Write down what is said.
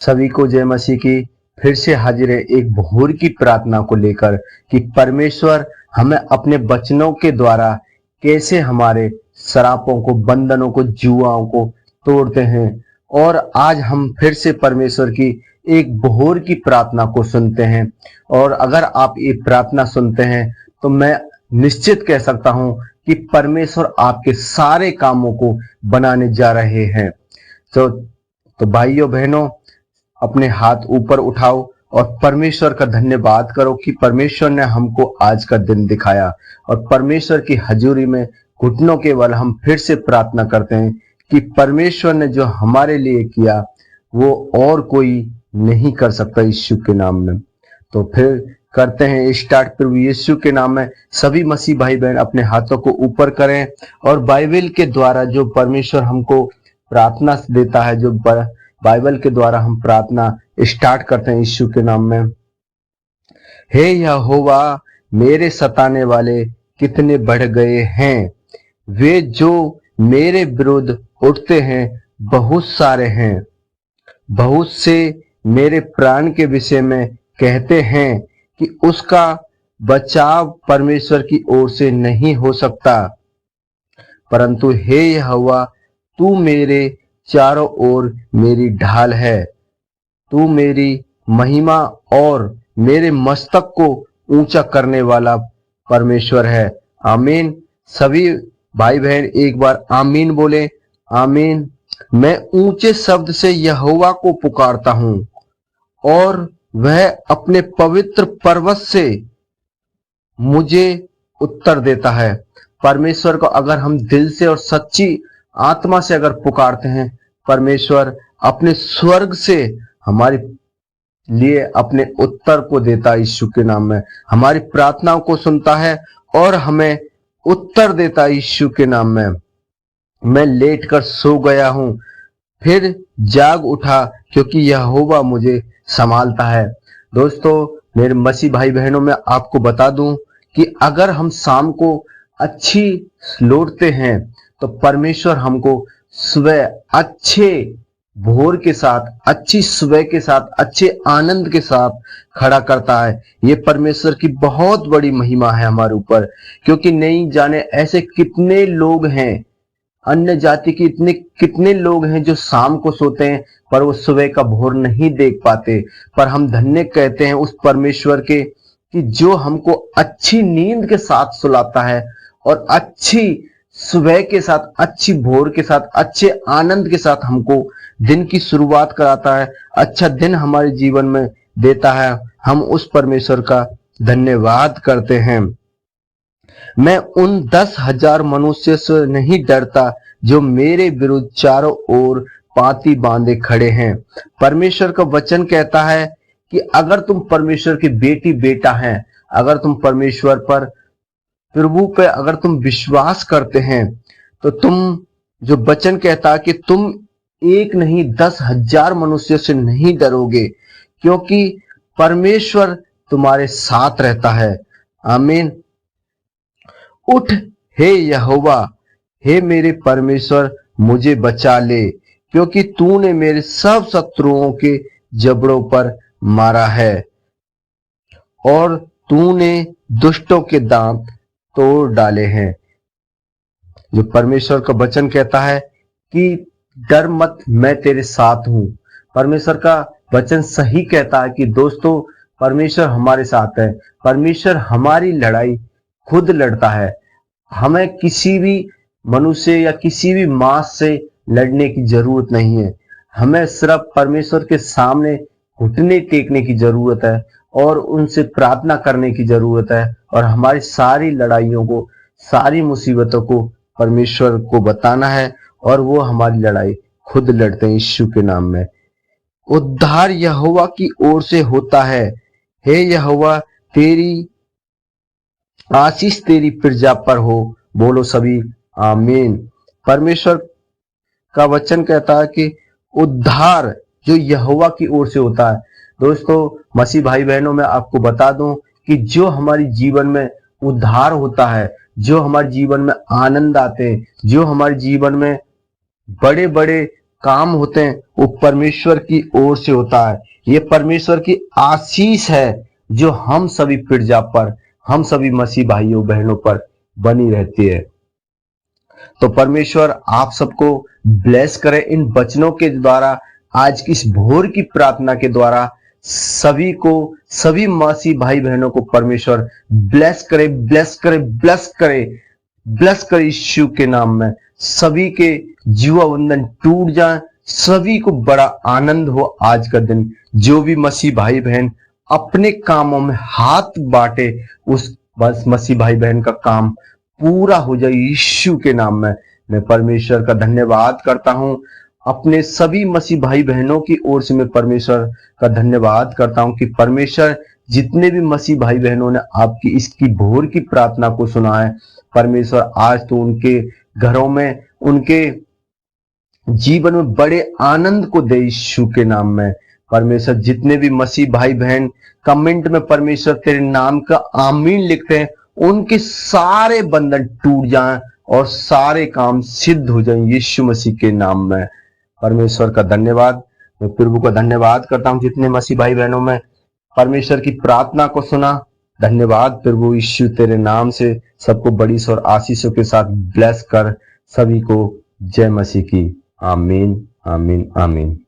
सभी को जय मसीह की। फिर से हाजिर है एक भोर की प्रार्थना को लेकर कि परमेश्वर हमें अपने वचनों के द्वारा कैसे हमारे श्रापों को, बंधनों को, जुआओं को तोड़ते हैं। और आज हम फिर से परमेश्वर की एक भोर की प्रार्थना को सुनते हैं। और अगर आप ये प्रार्थना सुनते हैं तो मैं निश्चित कह सकता हूं कि परमेश्वर आपके सारे कामों को बनाने जा रहे हैं। तो भाइयों बहनों, अपने हाथ ऊपर उठाओ और परमेश्वर का धन्यवाद करो कि परमेश्वर ने हमको आज का दिन दिखाया। और परमेश्वर की हजूरी में घुटनों के बल हम फिर से प्रार्थना करते हैं कि परमेश्वर ने जो हमारे लिए किया वो और कोई नहीं कर सकता यीशु के नाम में। तो फिर करते हैं स्टार्ट। प्रभु यीशु के नाम में सभी मसीह भाई बहन अपने हाथों को ऊपर करें और बाइबल के द्वारा जो परमेश्वर हमको प्रार्थना देता है, जो बाइबल के द्वारा हम प्रार्थना स्टार्ट करते हैं यीशु के नाम में। हे यहोवा, मेरे सताने वाले कितने बढ़ गए हैं, वे जो मेरे विरुद्ध उठते हैं बहुत सारे हैं। बहुत से मेरे प्राण के विषय में कहते हैं कि उसका बचाव परमेश्वर की ओर से नहीं हो सकता। परंतु हे यहोवा, तू मेरे चारों ओर मेरी ढाल है। तू मेरी महिमा और मेरे मस्तक को ऊंचा करने वाला परमेश्वर है। आमीन। सभी भाई बहन एक बार आमीन बोले। आमीन। मैं ऊंचे शब्द से यहोवा को पुकारता हूं और वह अपने पवित्र पर्वत से मुझे उत्तर देता है। परमेश्वर को अगर हम दिल से और सच्ची आत्मा से अगर पुकारते हैं, परमेश्वर अपने स्वर्ग से हमारे लिए अपने उत्तर को देता है। यीशु के नाम में हमारी प्रार्थनाओं को सुनता है और हमें उत्तर देता है यीशु के नाम में। मैं लेटकर सो गया हूं, फिर जाग उठा क्योंकि यहोवा मुझे संभालता है। दोस्तों, मेरे मसीह भाई बहनों, में आपको बता दूं कि अगर हम शाम को अच्छी लौटते हैं तो परमेश्वर हमको सुबह अच्छे भोर के साथ, अच्छी सुबह के साथ, अच्छे आनंद के साथ खड़ा करता है। ये परमेश्वर की बहुत बड़ी महिमा है हमारे ऊपर, क्योंकि नहीं जाने ऐसे कितने लोग हैं, अन्य जाति के इतने कितने लोग हैं जो शाम को सोते हैं पर वो सुबह का भोर नहीं देख पाते। पर हम धन्य कहते हैं उस परमेश्वर के कि जो हमको अच्छी नींद के साथ सुलाता है और अच्छी सुबह के साथ, अच्छी भोर के साथ, अच्छे आनंद के साथ हमको दिन की शुरुआत कराता है, अच्छा दिन हमारे जीवन में देता है। हम उस परमेश्वर का धन्यवाद करते हैं। मैं उन 10,000 मनुष्य से नहीं डरता जो मेरे विरुद्ध चारों ओर पाती बांधे खड़े हैं। परमेश्वर का वचन कहता है कि अगर तुम परमेश्वर की बेटी बेटा हैं, अगर तुम परमेश्वर पर, प्रभु पे अगर तुम विश्वास करते हैं, तो तुम, जो वचन कहता है कि तुम एक नहीं 10,000 मनुष्य से नहीं डरोगे, क्योंकि परमेश्वर तुम्हारे साथ रहता है। आमीन। उठ हे यहोवा, हे मेरे परमेश्वर, मुझे बचा ले, क्योंकि तूने मेरे सब शत्रुओं के जबड़ों पर मारा है और तूने दुष्टों के दांत तोड़ डाले हैं। जो परमेश्वर का वचन कहता है कि डर मत, मैं तेरे साथ हूं। परमेश्वर का वचन सही कहता है कि दोस्तों, परमेश्वर हमारे साथ है। परमेश्वर हमारी लड़ाई खुद लड़ता है। हमें किसी भी मनुष्य या किसी भी मांस से लड़ने की जरूरत नहीं है। हमें सिर्फ परमेश्वर के सामने घुटने टेकने की जरूरत है और उनसे प्रार्थना करने की जरूरत है, और हमारी सारी लड़ाइयों को, सारी मुसीबतों को परमेश्वर को बताना है और वो हमारी लड़ाई खुद लड़ते हैं यीशु के नाम में। उद्धार यहोवा की ओर से होता है। हे यहोवा, तेरी आशीष तेरी प्रजा पर हो। बोलो सभी आमीन। परमेश्वर का वचन कहता है कि उद्धार जो यहोवा की ओर से होता है। दोस्तों, मसीह भाई बहनों, मैं आपको बता दूं कि जो हमारे जीवन में उद्धार होता है, जो हमारे जीवन में आनंद आते हैं, जो हमारे जीवन में बड़े बड़े काम होते हैं वो परमेश्वर की ओर से होता है। ये परमेश्वर की आशीष है जो हम सभी प्रजा पर, हम सभी मसीह भाइयों बहनों पर बनी रहती है। तो परमेश्वर आप सबको ब्लेस करे इन वचनों के द्वारा। आज की इस भोर की प्रार्थना के द्वारा सभी को, सभी मसीह भाई बहनों को परमेश्वर ब्लेस करे, ब्लेस करे, ब्लेस करे, ब्लेस करे यीशु के नाम में। सभी के जीवा बंधन टूट जाए, सभी को बड़ा आनंद हो आज का दिन। जो भी मसीह भाई बहन अपने कामों में हाथ बांटे, उस बस मसीह भाई बहन का काम पूरा हो जाए यीशु के नाम में। मैं परमेश्वर का धन्यवाद करता हूं। अपने सभी मसीह भाई बहनों की ओर से मैं परमेश्वर का धन्यवाद करता हूं कि परमेश्वर जितने भी मसीह भाई बहनों ने आपकी इसकी भोर की प्रार्थना को सुना है, परमेश्वर आज तो उनके घरों में, उनके जीवन में बड़े आनंद को दे यीशु के नाम में। परमेश्वर जितने भी मसीह भाई बहन कमेंट में परमेश्वर तेरे नाम का आमीन लिखते हैं, उनके सारे बंधन टूट जाएं और सारे काम सिद्ध हो जाएं यीशु मसीह के नाम में। परमेश्वर का धन्यवाद। मैं प्रभु का धन्यवाद करता हूं जितने मसीह भाई बहनों में परमेश्वर की प्रार्थना को सुना। धन्यवाद प्रभु यीशु, तेरे नाम से सबको बड़ी और आशीषों के साथ ब्लेस कर। सभी को जय मसीह की। आमीन, आमीन, आमीन।